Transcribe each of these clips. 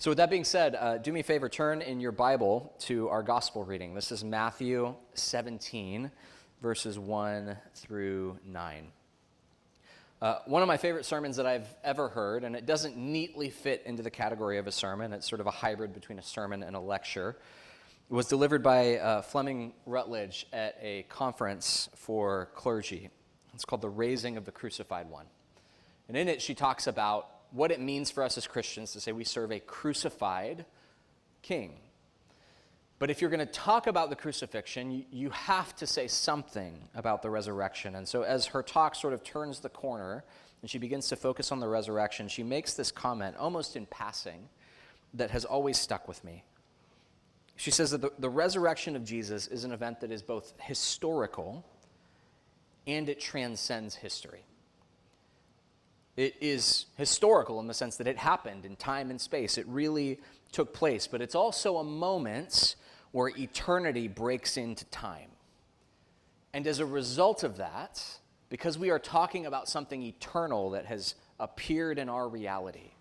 So with that being said, do me a favor, turn in your Bible to our gospel reading. This is Matthew 17, verses 1 through 9. One of my favorite sermons that I've ever heard, and it doesn't neatly fit into the category of a sermon, it's sort of a hybrid between a sermon and a lecture, was delivered by Fleming Rutledge at a conference for clergy. It's called The Raising of the Crucified One. And in it, she talks about what it means for us as Christians to say we serve a crucified king. But if you're going to talk about the crucifixion, you have to say something about the resurrection. And so as her talk sort of turns the corner and she begins to focus on the resurrection, she makes this comment, almost in passing, that has always stuck with me. She says that the resurrection of Jesus is an event that is both historical and it transcends history. It is historical in the sense that it happened in time and space. It really took place, but it's also a moment where eternity breaks into time. And as a result of that, because we are talking about something eternal that has appeared in our reality,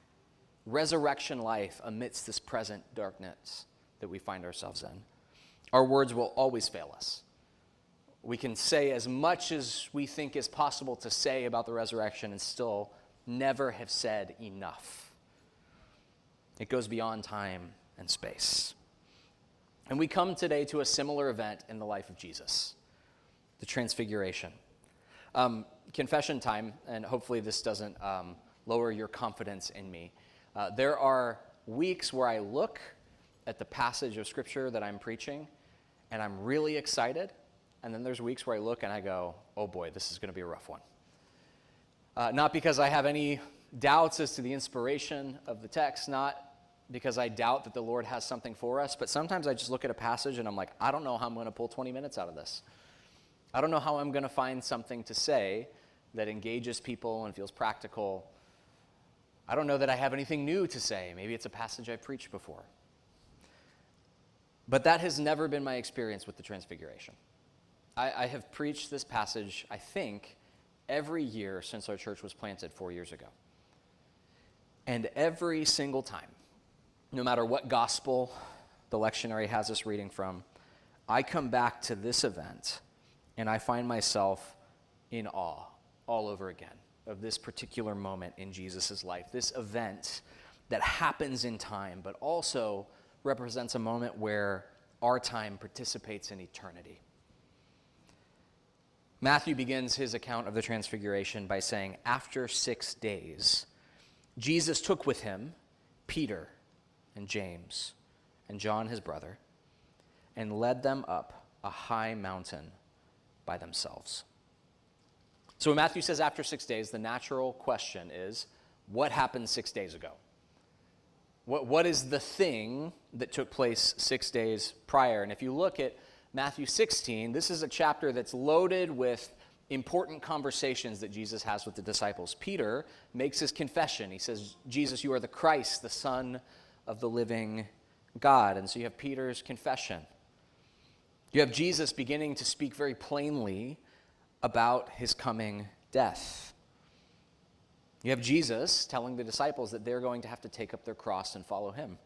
resurrection life amidst this present darkness that we find ourselves in, our words will always fail us. We can say as much as we think is possible to say about the resurrection and still never have said enough. It goes beyond time and space. And we come today to a similar event in the life of Jesus, the Transfiguration. Confession time, and hopefully this doesn't lower your confidence in me. There are weeks where I look at the passage of Scripture that I'm preaching, and I'm really excited. And then there's weeks where I look and I go, oh boy, this is going to be a rough one. Not because I have any doubts as to the inspiration of the text, not because I doubt that the Lord has something for us, but sometimes I just look at a passage and I'm like, I don't know how I'm going to pull 20 minutes out of this. I don't know how I'm going to find something to say that engages people and feels practical. I don't know that I have anything new to say. Maybe it's a passage I've preached before. But that has never been my experience with the Transfiguration. I have preached this passage, I think, every year since our church was planted 4 years ago. And every single time, no matter what gospel the lectionary has us reading from, I come back to this event and I find myself in awe all over again of this particular moment in Jesus' life, this event that happens in time, but also represents a moment where our time participates in eternity. Matthew begins his account of the Transfiguration by saying, after 6 days, Jesus took with him Peter and James and John his brother and led them up a high mountain by themselves. So when Matthew says after 6 days, the natural question is, what happened 6 days ago? What is the thing that took place 6 days prior? And if you look at Matthew 16, this is a chapter that's loaded with important conversations that Jesus has with the disciples. Peter makes his confession. He says, Jesus, you are the Christ, the Son of the living God. And so you have Peter's confession. You have Jesus beginning to speak very plainly about his coming death. You have Jesus telling the disciples that they're going to have to take up their cross and follow him.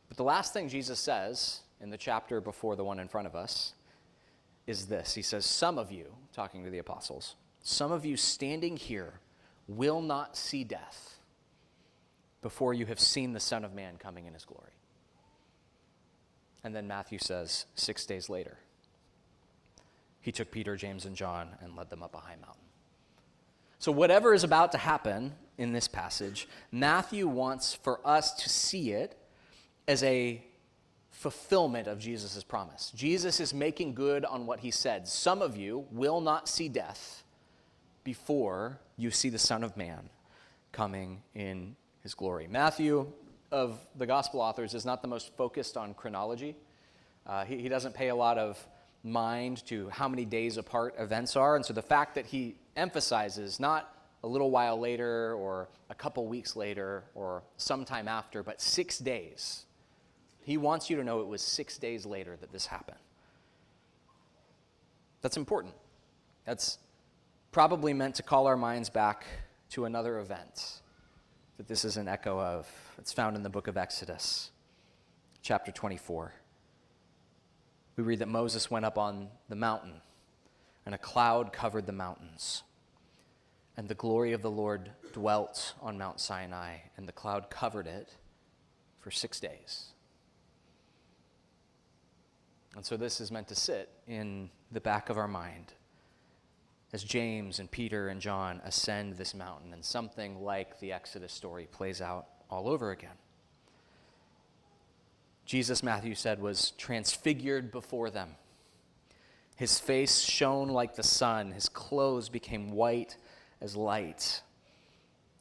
But the last thing Jesus says in the chapter before the one in front of us is this. He says, some of you, talking to the apostles, some of you standing here will not see death before you have seen the Son of Man coming in his glory. And then Matthew says, 6 days later, he took Peter, James, and John and led them up a high mountain. So whatever is about to happen in this passage, Matthew wants for us to see it as a fulfillment of Jesus' promise. Jesus is making good on what he said. Some of you will not see death before you see the Son of Man coming in his glory. Matthew, of the gospel authors, is not the most focused on chronology. He doesn't pay a lot of mind to how many days apart events are. And so the fact that he emphasizes not a little while later or a couple weeks later or sometime after, but 6 days. He wants you to know it was 6 days later that this happened. That's important. That's probably meant to call our minds back to another event that this is an echo of. It's found in the book of Exodus, chapter 24. We read that Moses went up on the mountain, and a cloud covered the mountains. And the glory of the Lord dwelt on Mount Sinai, and the cloud covered it for 6 days. And so this is meant to sit in the back of our mind as James and Peter and John ascend this mountain, and something like the Exodus story plays out all over again. Jesus, Matthew said, was transfigured before them. His face shone like the sun. His clothes became white as light.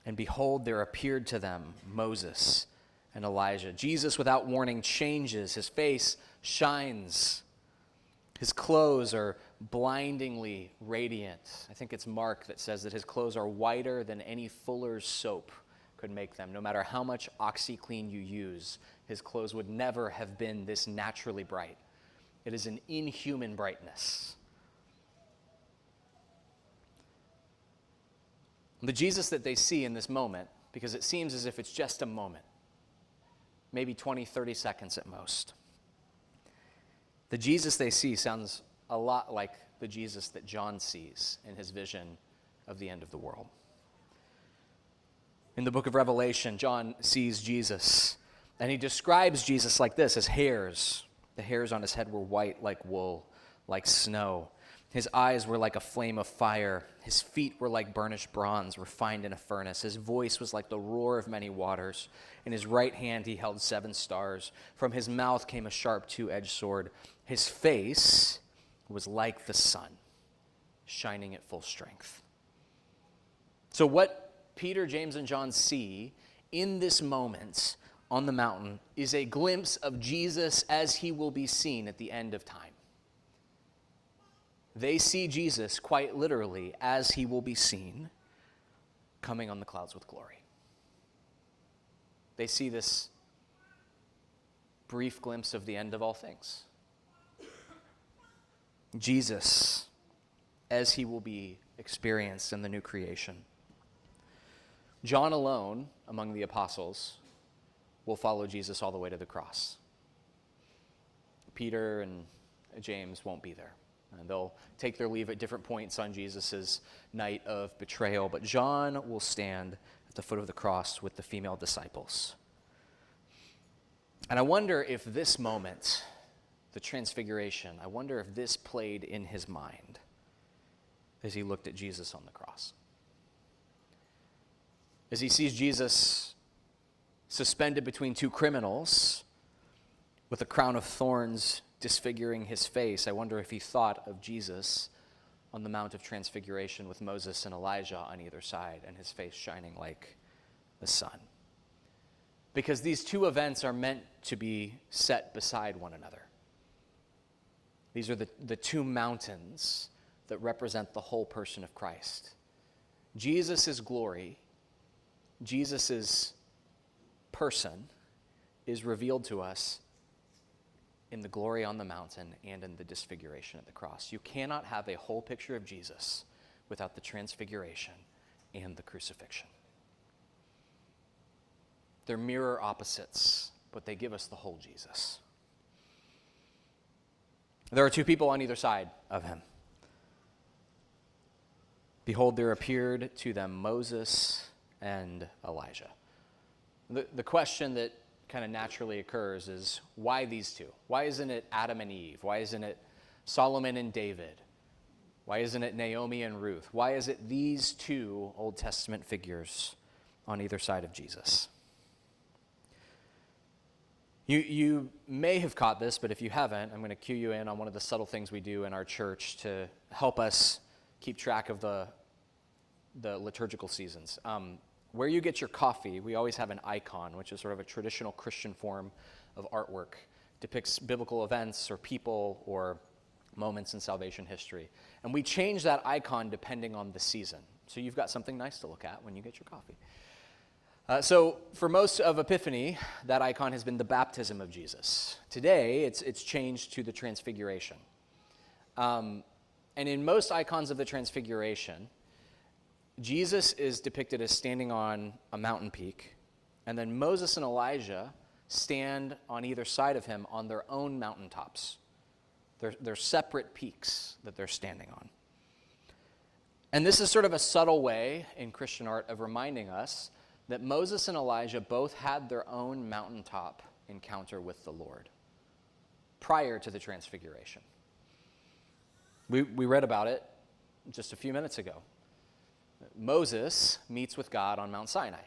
And behold, there appeared to them Moses and Elijah. Jesus, without warning, changes. His face shines. His clothes are blindingly radiant. I think it's Mark that says that his clothes are whiter than any fuller's soap could make them. No matter how much OxyClean you use, his clothes would never have been this naturally bright. It is an inhuman brightness. The Jesus that they see in this moment, because it seems as if it's just a moment, maybe 20, 30 seconds at most. The Jesus they see sounds a lot like the Jesus that John sees in his vision of the end of the world. In the book of Revelation, John sees Jesus, and he describes Jesus like this, as hairs. The hairs on his head were white like wool, like snow. His eyes were like a flame of fire. His feet were like burnished bronze, refined in a furnace. His voice was like the roar of many waters. In his right hand he held 7 stars. From his mouth came a sharp 2-edged sword. His face was like the sun, shining at full strength. So what Peter, James, and John see in this moment on the mountain is a glimpse of Jesus as he will be seen at the end of time. They see Jesus quite literally as he will be seen coming on the clouds with glory. They see this brief glimpse of the end of all things. Jesus as he will be experienced in the new creation. John alone, among the apostles, will follow Jesus all the way to the cross. Peter and James won't be there. And they'll take their leave at different points on Jesus' night of betrayal. But John will stand at the foot of the cross with the female disciples. And I wonder if this moment, the transfiguration, I wonder if this played in his mind as he looked at Jesus on the cross. As he sees Jesus suspended between 2 criminals with a crown of thorns disfiguring his face, I wonder if he thought of Jesus on the Mount of Transfiguration with Moses and Elijah on either side and his face shining like the sun. Because these 2 events are meant to be set beside one another. These are the 2 mountains that represent the whole person of Christ. Jesus' glory, Jesus' person is revealed to us in the glory on the mountain and in the disfiguration at the cross. You cannot have a whole picture of Jesus without the transfiguration and the crucifixion. They're mirror opposites, but they give us the whole Jesus. There are 2 people on either side of him. Behold, there appeared to them Moses and Elijah. The question that kind of naturally occurs is, why these 2? Why isn't it Adam and Eve? Why isn't it Solomon and David? Why isn't it Naomi and Ruth? Why is it these 2 Old Testament figures on either side of Jesus? You may have caught this, but if you haven't, I'm going to cue you in on one of the subtle things we do in our church to help us keep track of the liturgical seasons. Where you get your coffee, we always have an icon, which is sort of a traditional Christian form of artwork. Depicts biblical events or people or moments in salvation history. And we change that icon depending on the season. So you've got something nice to look at when you get your coffee. So for most of Epiphany, that icon has been the baptism of Jesus. Today, it's changed to the Transfiguration. And in most icons of the Transfiguration, Jesus is depicted as standing on a mountain peak And then Moses and Elijah stand on either side of him on their own mountaintops. They're separate peaks that they're standing on. And this is sort of a subtle way in Christian art of reminding us that Moses and Elijah both had their own mountaintop encounter with the Lord prior to the Transfiguration. We read about it just a few minutes ago. Moses meets with God on Mount Sinai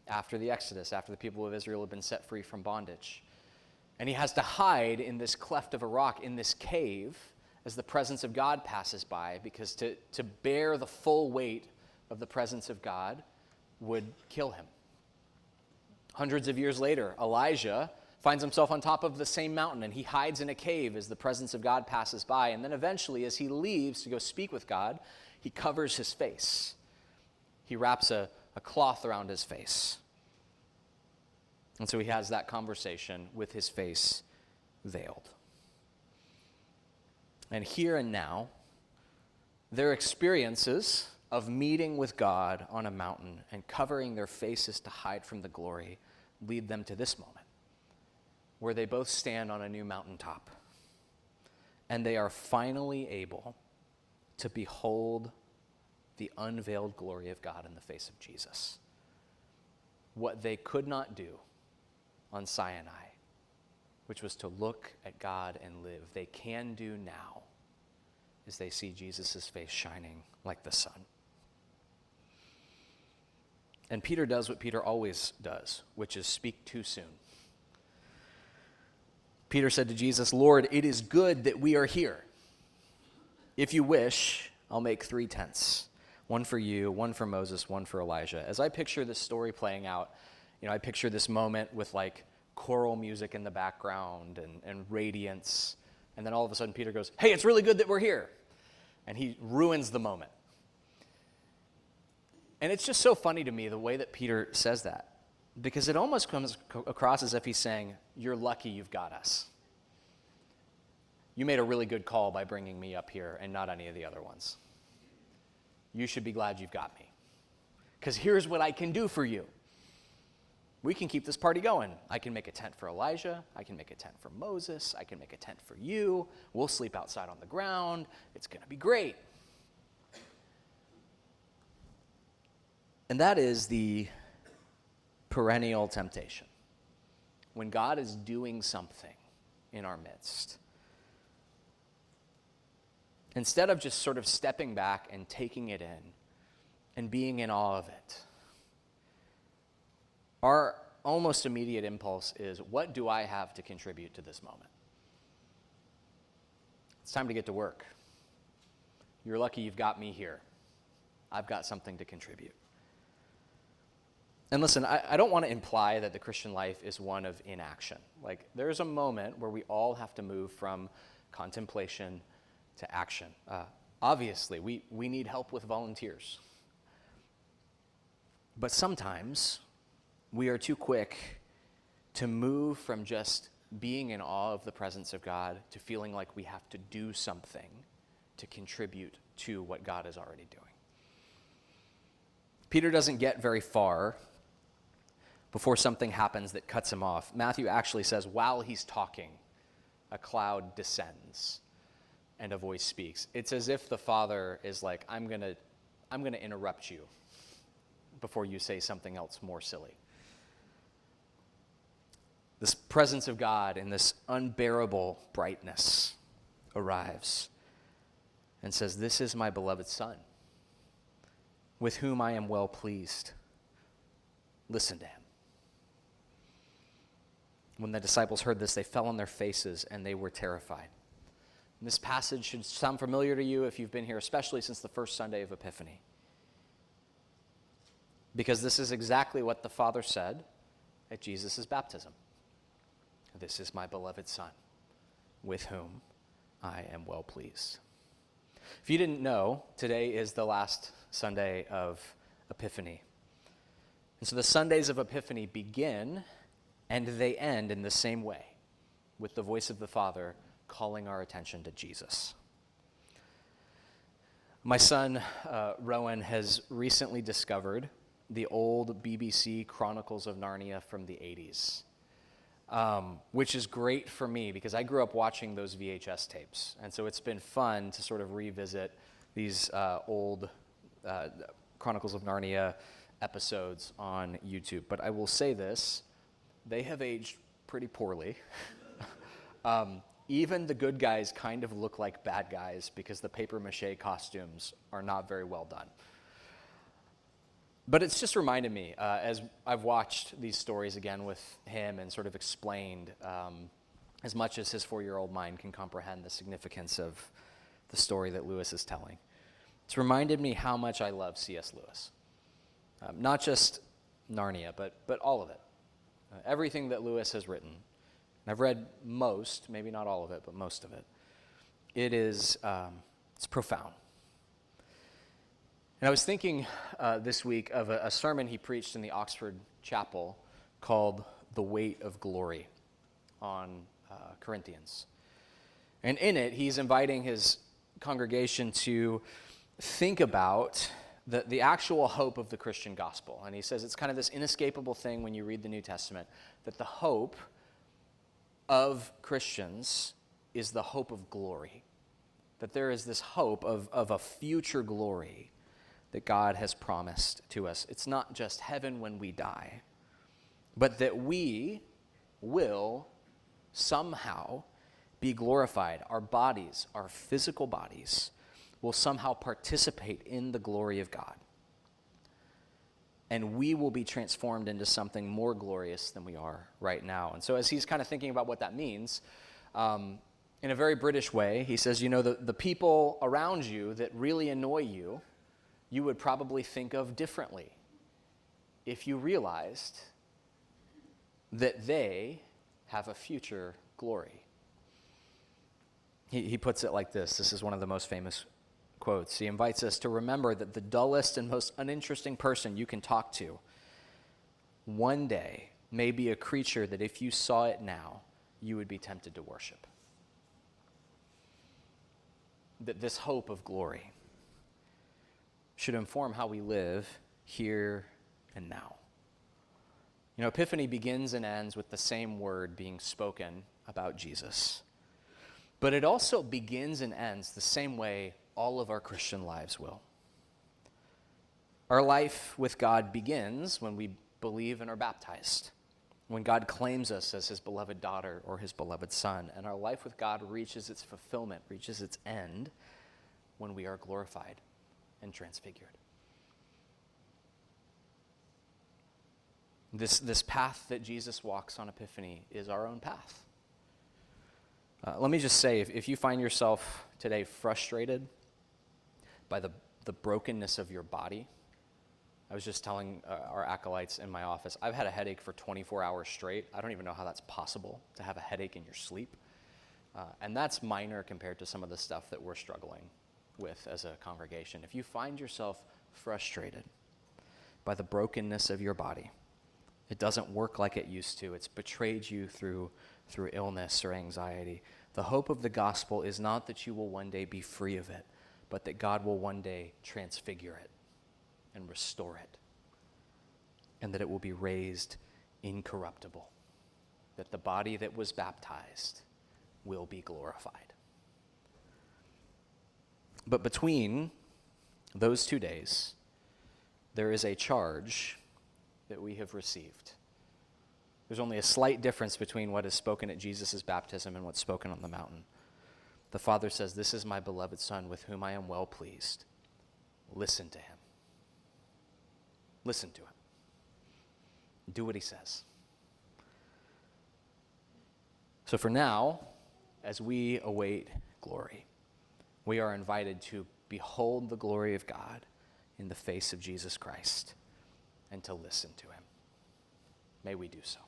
after the Exodus, after the people of Israel have been set free from bondage. And he has to hide in this cleft of a rock, in this cave, as the presence of God passes by, because to bear the full weight of the presence of God would kill him. Hundreds of years later, Elijah finds himself on top of the same mountain, and he hides in a cave as the presence of God passes by. And then eventually, as he leaves to go speak with God, he covers his face. He wraps a cloth around his face. And so he has that conversation with his face veiled. And here and now, their experiences of meeting with God on a mountain and covering their faces to hide from the glory lead them to this moment, where they both stand on a new mountaintop, and they are finally able to behold the unveiled glory of God in the face of Jesus. What they could not do on Sinai, which was to look at God and live, they can do now as they see Jesus' face shining like the sun. And Peter does what Peter always does, which is speak too soon. Peter said to Jesus, "Lord, it is good that we are here. If you wish, I'll make 3 tents, one for you, one for Moses, one for Elijah." As I picture this story playing out, I picture this moment with like choral music in the background and radiance. And then all of a sudden Peter goes, "Hey, it's really good that we're here." And he ruins the moment. And it's just so funny to me the way that Peter says that, because it almost comes across as if he's saying, "You're lucky you've got us. You made a really good call by bringing me up here and not any of the other ones. You should be glad you've got me. Because here's what I can do for you. We can keep this party going. I can make a tent for Elijah. I can make a tent for Moses. I can make a tent for you. We'll sleep outside on the ground. It's going to be great." And that is the perennial temptation. When God is doing something in our midst, instead of just sort of stepping back and taking it in and being in awe of it, our almost immediate impulse is, what do I have to contribute to this moment? It's time to get to work. You're lucky you've got me here. I've got something to contribute. And listen, I don't want to imply that the Christian life is one of inaction. Like, there's a moment where we all have to move from contemplation to action. Obviously, we need help with volunteers. But sometimes we are too quick to move from just being in awe of the presence of God to feeling like we have to do something to contribute to what God is already doing. Peter doesn't get very far before something happens that cuts him off. Matthew actually says, while he's talking, a cloud descends and a voice speaks. It's as if the Father is like, I'm going to interrupt you before you say something else more silly. This presence of God in this unbearable brightness arrives and says, "This is my beloved Son, with whom I am well pleased. Listen to him." When the disciples heard this, they fell on their faces and they were terrified. And this passage should sound familiar to you if you've been here, especially since the first Sunday of Epiphany. Because this is exactly what the Father said at Jesus' baptism. "This is my beloved Son, with whom I am well pleased." If you didn't know, today is the last Sunday of Epiphany. And so the Sundays of Epiphany begin and they end in the same way, with the voice of the Father calling our attention to Jesus. My son, Rowan, has recently discovered the old BBC Chronicles of Narnia from the 80s, which is great for me because I grew up watching those VHS tapes. And so it's been fun to sort of revisit these old Chronicles of Narnia episodes on YouTube. But I will say this, they have aged pretty poorly. Even the good guys kind of look like bad guys because the papier-mâché costumes are not very well done. But it's just reminded me, as I've watched these stories again with him and sort of explained as much as his 4-year-old mind can comprehend the significance of the story that Lewis is telling. It's reminded me how much I love C.S. Lewis. Not just Narnia, but all of it. Everything that Lewis has written. And I've read most, maybe not all of it, but most of it. It's profound. And I was thinking this week of a sermon he preached in the Oxford Chapel called The Weight of Glory on Corinthians. And in it, he's inviting his congregation to think about the actual hope of the Christian gospel. And he says it's kind of this inescapable thing when you read the New Testament, that the hope of Christians is the hope of glory. That there is this hope of a future glory that God has promised to us. It's not just heaven when we die, but that we will somehow be glorified. Our bodies, our physical bodies, will somehow participate in the glory of God. And we will be transformed into something more glorious than we are right now. And so as he's kind of thinking about what that means, in a very British way, he says, the people around you that really annoy you, you would probably think of differently if you realized that they have a future glory. He puts it like this. This is one of the most famous quotes. He invites us to remember that the dullest and most uninteresting person you can talk to one day may be a creature that if you saw it now, you would be tempted to worship. That this hope of glory should inform how we live here and now. Epiphany begins and ends with the same word being spoken about Jesus. But it also begins and ends the same way all of our Christian lives will. Our life with God begins when we believe and are baptized, when God claims us as his beloved daughter or his beloved son, and our life with God reaches its fulfillment, reaches its end when we are glorified and transfigured. This path that Jesus walks on Epiphany is our own path. Let me just say, if you find yourself today frustrated by the brokenness of your body, I was just telling our acolytes in my office, I've had a headache for 24 hours straight. I don't even know how that's possible, to have a headache in your sleep. And that's minor compared to some of the stuff that we're struggling with as a congregation. If you find yourself frustrated by the brokenness of your body, it doesn't work like it used to. It's betrayed you through illness or anxiety. The hope of the gospel is not that you will one day be free of it, but that God will one day transfigure it and restore it, and that it will be raised incorruptible, that the body that was baptized will be glorified. But between those 2 days, there is a charge that we have received. There's only a slight difference between what is spoken at Jesus' baptism and what's spoken on the mountain. The Father says, "This is my beloved Son with whom I am well pleased. Listen to him." Listen to him. Do what he says. So for now, as we await glory, we are invited to behold the glory of God in the face of Jesus Christ and to listen to him. May we do so.